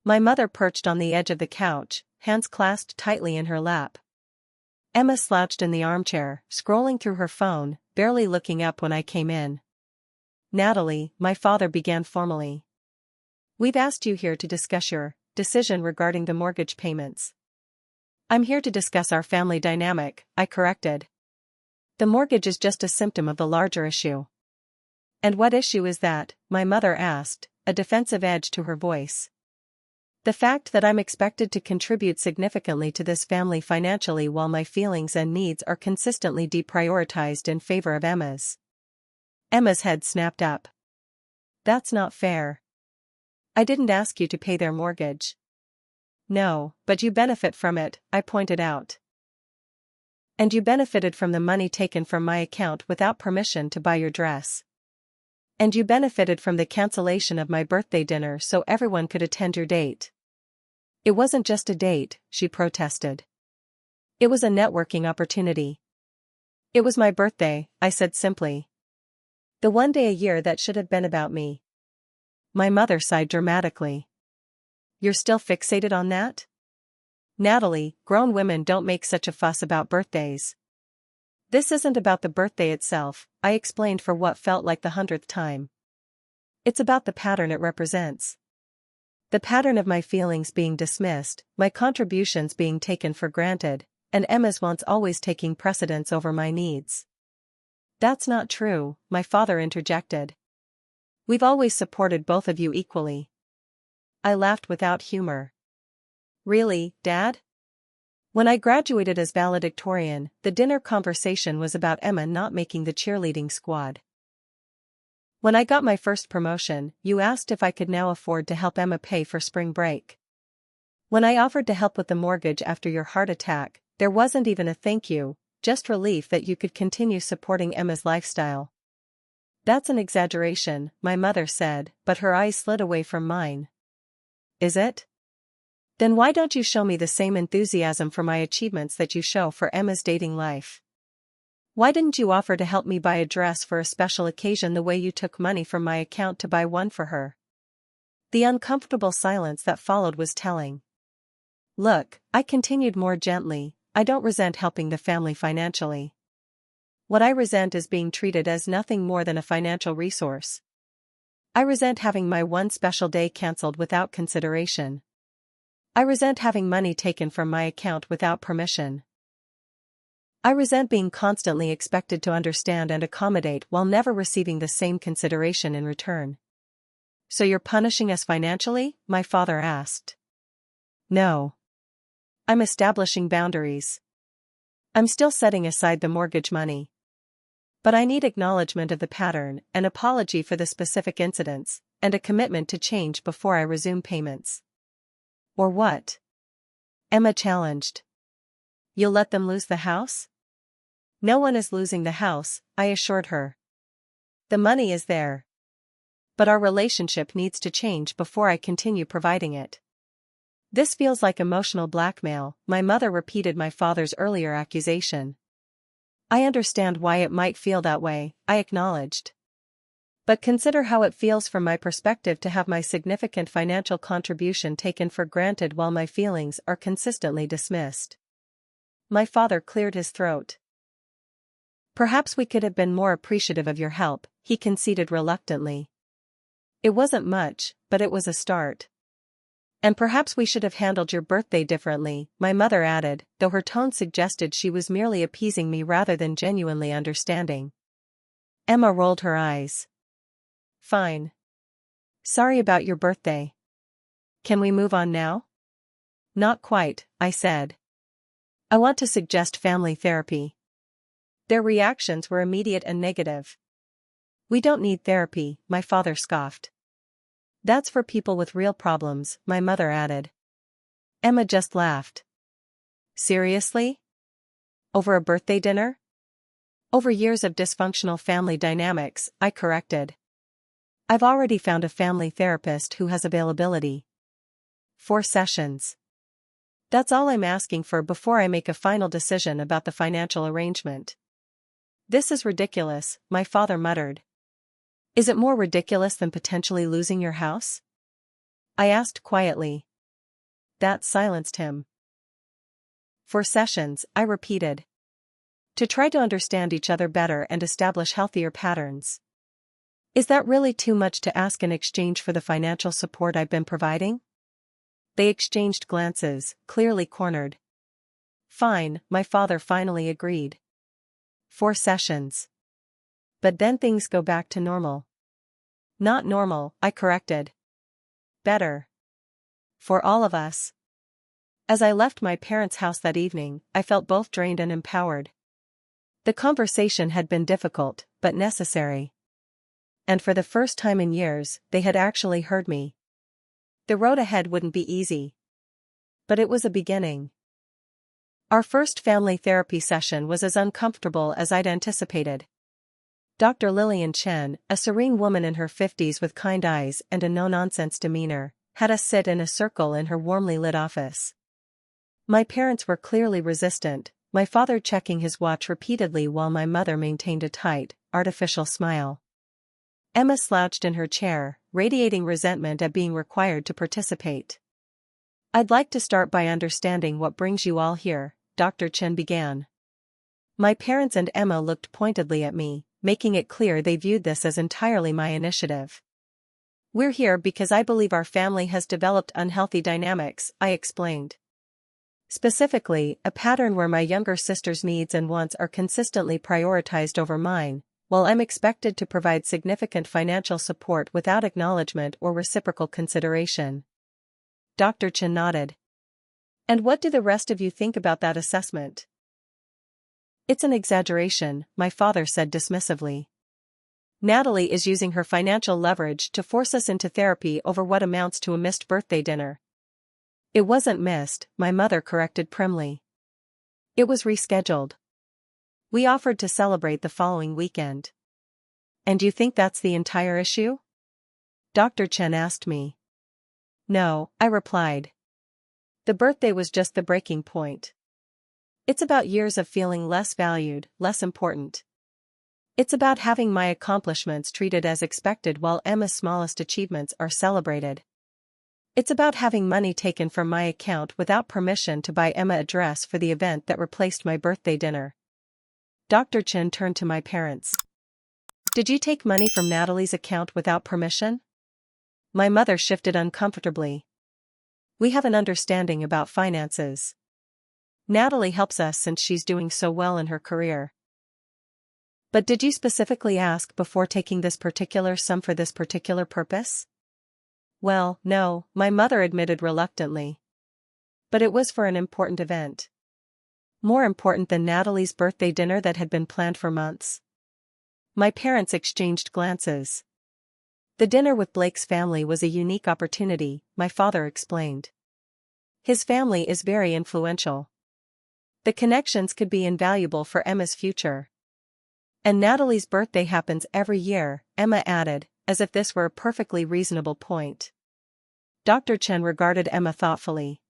My mother perched on the edge of the couch, hands clasped tightly in her lap. Emma slouched in the armchair, scrolling through her phone, barely looking up when I came in. "Natalie," my father began formally. "We've asked you here to discuss your decision regarding the mortgage payments." "I'm here to discuss our family dynamic," I corrected. "The mortgage is just a symptom of the larger issue." "And what issue is that?" my mother asked, a defensive edge to her voice. "The fact that I'm expected to contribute significantly to this family financially while my feelings and needs are consistently deprioritized in favor of Emma's." Emma's head snapped up. "That's not fair. I didn't ask you to pay their mortgage." "No, but you benefit from it," I pointed out. "And you benefited from the money taken from my account without permission to buy your dress. And you benefited from the cancellation of my birthday dinner so everyone could attend your date." "It wasn't just a date," she protested. "It was a networking opportunity." "It was my birthday," I said simply. "The one day a year that should have been about me." My mother sighed dramatically. "You're still fixated on that? Natalie, grown women don't make such a fuss about birthdays." "This isn't about the birthday itself," I explained for what felt like the 100th time. "It's about the pattern it represents. The pattern of my feelings being dismissed, my contributions being taken for granted, and Emma's wants always taking precedence over my needs." "That's not true," my father interjected. "We've always supported both of you equally." I laughed without humor. "Really, Dad?" When I graduated as valedictorian, the dinner conversation was about Emma not making the cheerleading squad. When I got my first promotion, you asked if I could now afford to help Emma pay for spring break. When I offered to help with the mortgage after your heart attack, there wasn't even a thank you, just relief that you could continue supporting Emma's lifestyle. "That's an exaggeration," my mother said, but her eyes slid away from mine. "Is it? Then why don't you show me the same enthusiasm for my achievements that you show for Emma's dating life? Why didn't you offer to help me buy a dress for a special occasion the way you took money from my account to buy one for her?" The uncomfortable silence that followed was telling. Look, I continued more gently, I don't resent helping the family financially. What I resent is being treated as nothing more than a financial resource. I resent having my one special day cancelled without consideration. I resent having money taken from my account without permission. I resent being constantly expected to understand and accommodate while never receiving the same consideration in return. So you're punishing us financially? My father asked. No. I'm establishing boundaries. I'm still setting aside the mortgage money. But I need acknowledgement of the pattern, an apology for the specific incidents, and a commitment to change before I resume payments. Or what? Emma challenged. You'll let them lose the house? No one is losing the house, I assured her. The money is there. But our relationship needs to change before I continue providing it. This feels like emotional blackmail, my mother repeated my father's earlier accusation. I understand why it might feel that way, I acknowledged. But consider how it feels from my perspective to have my significant financial contribution taken for granted while my feelings are consistently dismissed. My father cleared his throat. Perhaps we could have been more appreciative of your help, he conceded reluctantly. It wasn't much, but it was a start. And perhaps we should have handled your birthday differently, my mother added, though her tone suggested she was merely appeasing me rather than genuinely understanding. Emma rolled her eyes. Fine. Sorry about your birthday. Can we move on now? Not quite, I said. I want to suggest family therapy. Their reactions were immediate and negative. We don't need therapy, my father scoffed. That's for people with real problems, my mother added. Emma just laughed. Seriously? Over a birthday dinner? Over years of dysfunctional family dynamics, I corrected. I've already found a family therapist who has availability. 4 sessions. That's all I'm asking for before I make a final decision about the financial arrangement. This is ridiculous, my father muttered. Is it more ridiculous than potentially losing your house? I asked quietly. That silenced him. 4 sessions, I repeated. To try to understand each other better and establish healthier patterns. Is that really too much to ask in exchange for the financial support I've been providing? They exchanged glances, clearly cornered. Fine, my father finally agreed. 4 sessions. But then things go back to normal. Not normal, I corrected. Better. For all of us. As I left my parents' house that evening, I felt both drained and empowered. The conversation had been difficult, but necessary. And for the first time in years, they had actually heard me. The road ahead wouldn't be easy. But it was a beginning. Our first family therapy session was as uncomfortable as I'd anticipated. Dr. Lillian Chen, a serene woman in her 50s with kind eyes and a no-nonsense demeanor, had us sit in a circle in her warmly lit office. My parents were clearly resistant, my father checking his watch repeatedly while my mother maintained a tight, artificial smile. Emma slouched in her chair, radiating resentment at being required to participate. I'd like to start by understanding what brings you all here, Dr. Chen began. My parents and Emma looked pointedly at me, making it clear they viewed this as entirely my initiative. We're here because I believe our family has developed unhealthy dynamics, I explained. Specifically, a pattern where my younger sister's needs and wants are consistently prioritized over mine, while I'm expected to provide significant financial support without acknowledgement or reciprocal consideration. Dr. Chen nodded. And what do the rest of you think about that assessment? It's an exaggeration, my father said dismissively. Natalie is using her financial leverage to force us into therapy over what amounts to a missed birthday dinner. It wasn't missed, my mother corrected primly. It was rescheduled. We offered to celebrate the following weekend. And you think that's the entire issue? Dr. Chen asked me. No, I replied. The birthday was just the breaking point. It's about years of feeling less valued, less important. It's about having my accomplishments treated as expected while Emma's smallest achievements are celebrated. It's about having money taken from my account without permission to buy Emma a dress for the event that replaced my birthday dinner. Dr. Chen turned to my parents. Did you take money from Natalie's account without permission? My mother shifted uncomfortably. We have an understanding about finances. Natalie helps us since she's doing so well in her career. But did you specifically ask before taking this particular sum for this particular purpose? Well, no, my mother admitted reluctantly. But it was for an important event. More important than Natalie's birthday dinner that had been planned for months. My parents exchanged glances. The dinner with Blake's family was a unique opportunity, my father explained. His family is very influential. The connections could be invaluable for Emma's future. And Natalie's birthday happens every year, Emma added, as if this were a perfectly reasonable point. Dr. Chen regarded Emma thoughtfully.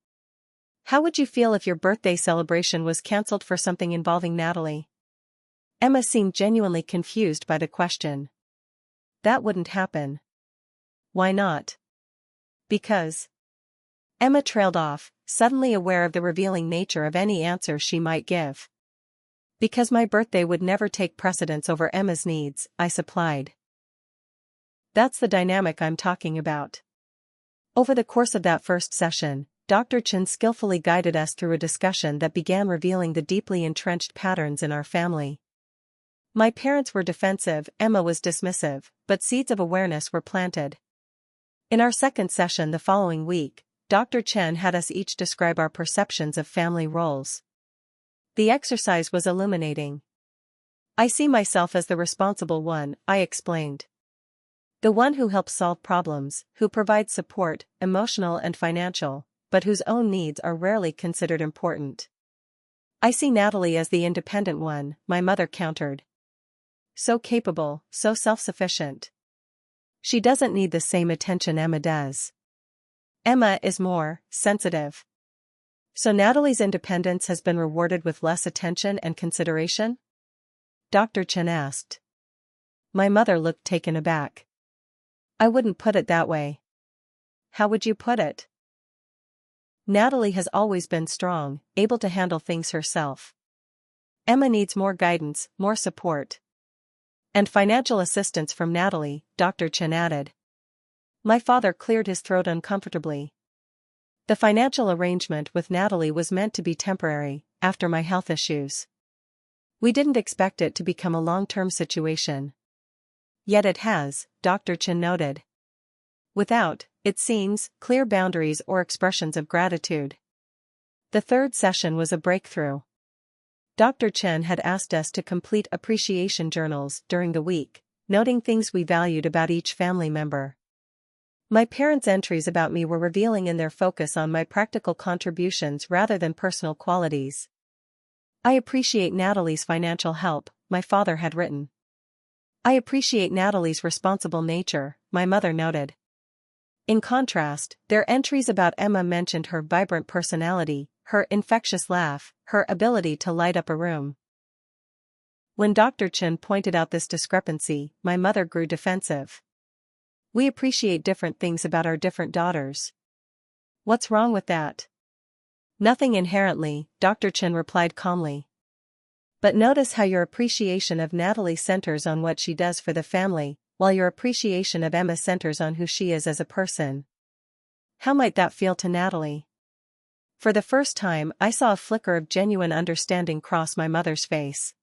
How would you feel if your birthday celebration was cancelled for something involving Natalie? Emma seemed genuinely confused by the question. That wouldn't happen. Why not? Because. Emma trailed off, suddenly aware of the revealing nature of any answer she might give. Because my birthday would never take precedence over Emma's needs, I supplied. That's the dynamic I'm talking about. Over the course of that first session, Dr. Chen skillfully guided us through a discussion that began revealing the deeply entrenched patterns in our family. My parents were defensive, Emma was dismissive, but seeds of awareness were planted. In our second session the following week, Dr. Chen had us each describe our perceptions of family roles. The exercise was illuminating. I see myself as the responsible one, I explained. The one who helps solve problems, who provides support, emotional and financial, but whose own needs are rarely considered important. I see Natalie as the independent one, my mother countered. So capable, so self-sufficient. She doesn't need the same attention Emma does. Emma is more sensitive. So Natalie's independence has been rewarded with less attention and consideration? Dr. Chen asked. My mother looked taken aback. I wouldn't put it that way. How would you put it? Natalie has always been strong, able to handle things herself. Emma needs more guidance, more support. And financial assistance from Natalie, Dr. Chen added. My father cleared his throat uncomfortably. The financial arrangement with Natalie was meant to be temporary, after my health issues. We didn't expect it to become a long-term situation. Yet it has, Dr. Chen noted. Without, it seems, clear boundaries or expressions of gratitude. The third session was a breakthrough. Dr. Chen had asked us to complete appreciation journals during the week, noting things we valued about each family member. My parents' entries about me were revealing in their focus on my practical contributions rather than personal qualities. I appreciate Natalie's financial help, my father had written. I appreciate Natalie's responsible nature, my mother noted. In contrast, their entries about Emma mentioned her vibrant personality, her infectious laugh, her ability to light up a room. When Dr. Chen pointed out this discrepancy, my mother grew defensive. We appreciate different things about our different daughters. What's wrong with that? Nothing inherently, Dr. Chen replied calmly. But notice how your appreciation of Natalie centers on what she does for the family, while your appreciation of Emma centers on who she is as a person. How might that feel to Natalie? For the first time, I saw a flicker of genuine understanding cross my mother's face.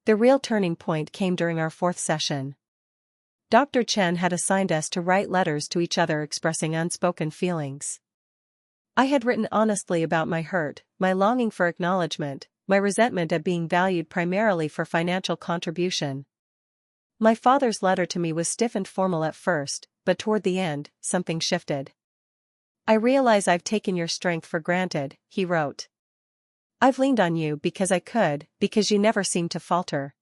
The real turning point came during our fourth session. Dr. Chen had assigned us to write letters to each other expressing unspoken feelings. I had written honestly about my hurt, my longing for acknowledgement, my resentment at being valued primarily for financial contribution. My father's letter to me was stiff and formal at first, but toward the end, something shifted. I realize I've taken your strength for granted, he wrote. I've leaned on you because I could, because you never seemed to falter.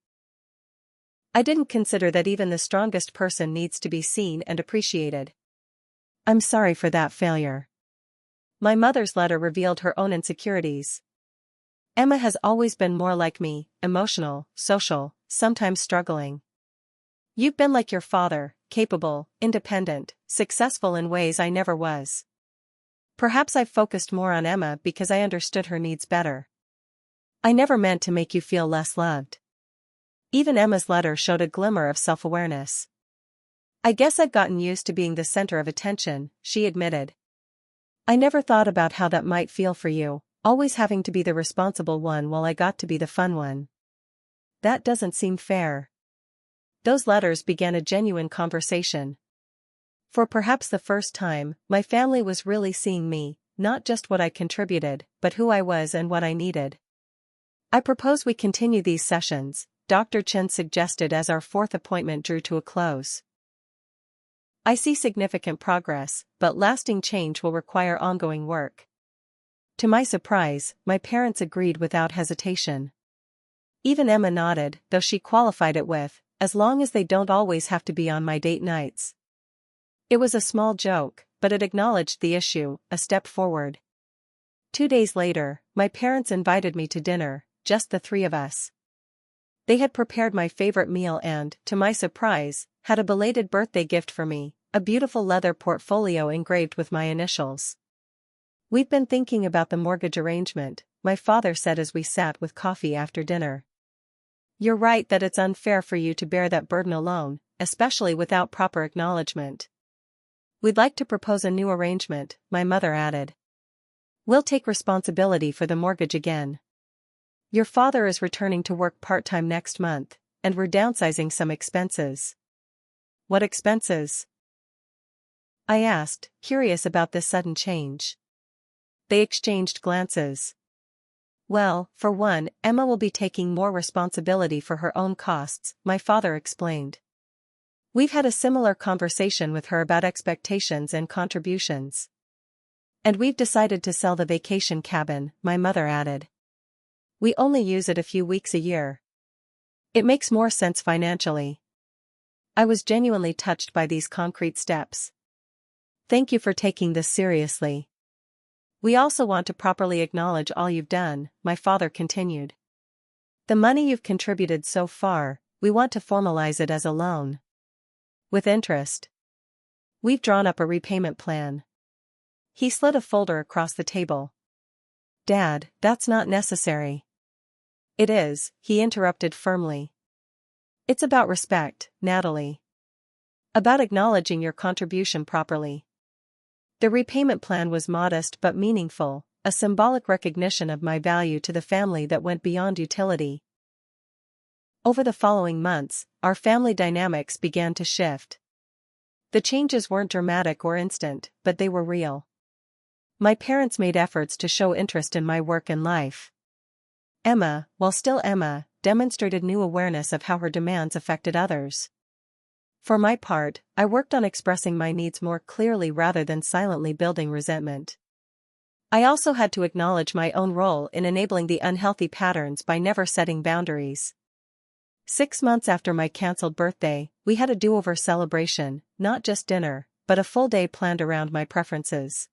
I didn't consider that even the strongest person needs to be seen and appreciated. I'm sorry for that failure. My mother's letter revealed her own insecurities. Emma has always been more like me, emotional, social, sometimes struggling. You've been like your father, capable, independent, successful in ways I never was. Perhaps I focused more on Emma because I understood her needs better. I never meant to make you feel less loved. Even Emma's letter showed a glimmer of self-awareness. I guess I've gotten used to being the center of attention, she admitted. I never thought about how that might feel for you, always having to be the responsible one while I got to be the fun one. That doesn't seem fair. Those letters began a genuine conversation. For perhaps the first time, my family was really seeing me, not just what I contributed, but who I was and what I needed. I propose we continue these sessions, Dr. Chen suggested as our fourth appointment drew to a close. I see significant progress, but lasting change will require ongoing work. To my surprise, my parents agreed without hesitation. Even Emma nodded, though she qualified it with, as long as they don't always have to be on my date nights. It was a small joke, but it acknowledged the issue, a step forward. 2 days later, my parents invited me to dinner, just the three of us. They had prepared my favorite meal and, to my surprise, had a belated birthday gift for me, a beautiful leather portfolio engraved with my initials. We've been thinking about the mortgage arrangement, my father said as we sat with coffee after dinner. You're right that it's unfair for you to bear that burden alone, especially without proper acknowledgement. We'd like to propose a new arrangement, my mother added. We'll take responsibility for the mortgage again. Your father is returning to work part-time next month, and we're downsizing some expenses. What expenses? I asked, curious about this sudden change. They exchanged glances. Well, for one, Emma will be taking more responsibility for her own costs, my father explained. We've had a similar conversation with her about expectations and contributions. And we've decided to sell the vacation cabin, my mother added. We only use it a few weeks a year. It makes more sense financially. I was genuinely touched by these concrete steps. Thank you for taking this seriously. We also want to properly acknowledge all you've done, my father continued. The money you've contributed so far, we want to formalize it as a loan. With interest. We've drawn up a repayment plan. He slid a folder across the table. Dad, that's not necessary. It is, he interrupted firmly. It's about respect, Natalie. About acknowledging your contribution properly. The repayment plan was modest but meaningful, a symbolic recognition of my value to the family that went beyond utility. Over the following months, our family dynamics began to shift. The changes weren't dramatic or instant, but they were real. My parents made efforts to show interest in my work and life. Emma, while still Emma, demonstrated new awareness of how her demands affected others. For my part, I worked on expressing my needs more clearly rather than silently building resentment. I also had to acknowledge my own role in enabling the unhealthy patterns by never setting boundaries. 6 months after my cancelled birthday, we had a do-over celebration, not just dinner, but a full day planned around my preferences.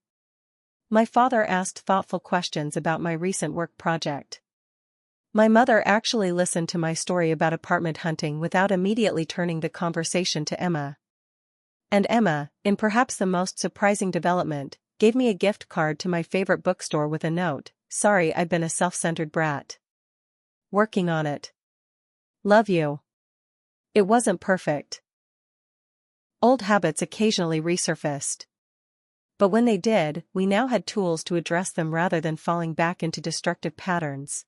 My father asked thoughtful questions about my recent work project. My mother actually listened to my story about apartment hunting without immediately turning the conversation to Emma. And Emma, in perhaps the most surprising development, gave me a gift card to my favorite bookstore with a note, "Sorry I've been a self-centered brat. Working on it. Love you." It wasn't perfect. Old habits occasionally resurfaced. But when they did, we now had tools to address them rather than falling back into destructive patterns.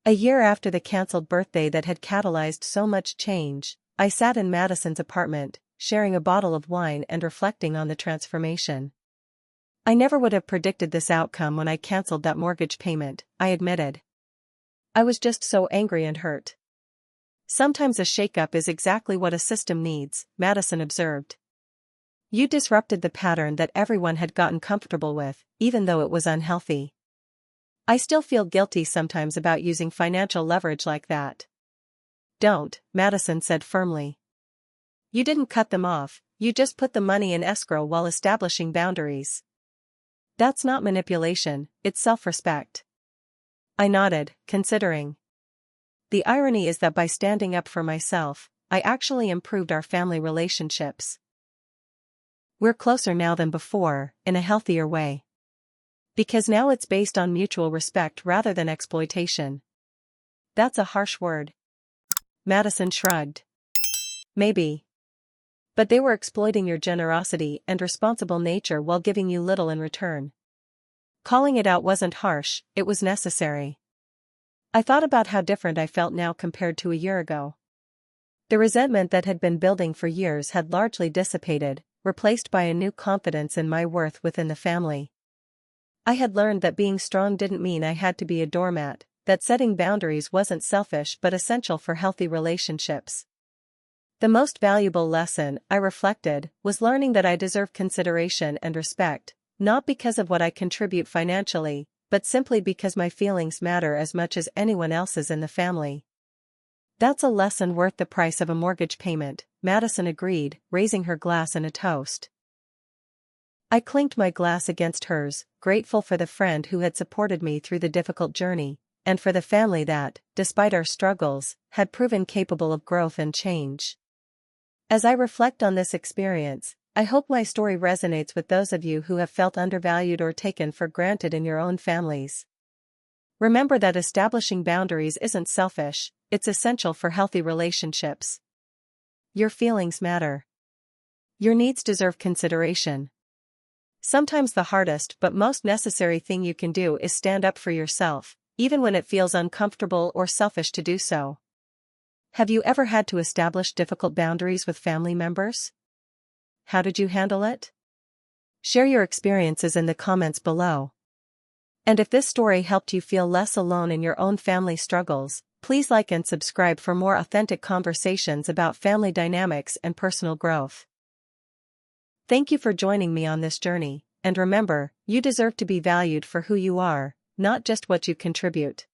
A year after the cancelled birthday that had catalyzed so much change, I sat in Madison's apartment, sharing a bottle of wine and reflecting on the transformation. I never would have predicted this outcome when I cancelled that mortgage payment, I admitted. I was just so angry and hurt. Sometimes a shakeup is exactly what a system needs, Madison observed. You disrupted the pattern that everyone had gotten comfortable with, even though it was unhealthy. I still feel guilty sometimes about using financial leverage like that. Don't, Madison said firmly. You didn't cut them off, you just put the money in escrow while establishing boundaries. That's not manipulation, it's self-respect. I nodded, considering. The irony is that by standing up for myself, I actually improved our family relationships. We're closer now than before, in a healthier way. Because now it's based on mutual respect rather than exploitation. That's a harsh word. Madison shrugged. Maybe. But they were exploiting your generosity and responsible nature while giving you little in return. Calling it out wasn't harsh, it was necessary. I thought about how different I felt now compared to a year ago. The resentment that had been building for years had largely dissipated, replaced by a new confidence in my worth within the family. I had learned that being strong didn't mean I had to be a doormat, that setting boundaries wasn't selfish but essential for healthy relationships. The most valuable lesson, I reflected, was learning that I deserve consideration and respect, not because of what I contribute financially, but simply because my feelings matter as much as anyone else's in the family. That's a lesson worth the price of a mortgage payment, Madison agreed, raising her glass in a toast. I clinked my glass against hers, grateful for the friend who had supported me through the difficult journey, and for the family that, despite our struggles, had proven capable of growth and change. As I reflect on this experience, I hope my story resonates with those of you who have felt undervalued or taken for granted in your own families. Remember that establishing boundaries isn't selfish, it's essential for healthy relationships. Your feelings matter. Your needs deserve consideration. Sometimes the hardest but most necessary thing you can do is stand up for yourself, even when it feels uncomfortable or selfish to do so. Have you ever had to establish difficult boundaries with family members? How did you handle it? Share your experiences in the comments below. And if this story helped you feel less alone in your own family struggles, please like and subscribe for more authentic conversations about family dynamics and personal growth. Thank you for joining me on this journey, and remember, you deserve to be valued for who you are, not just what you contribute.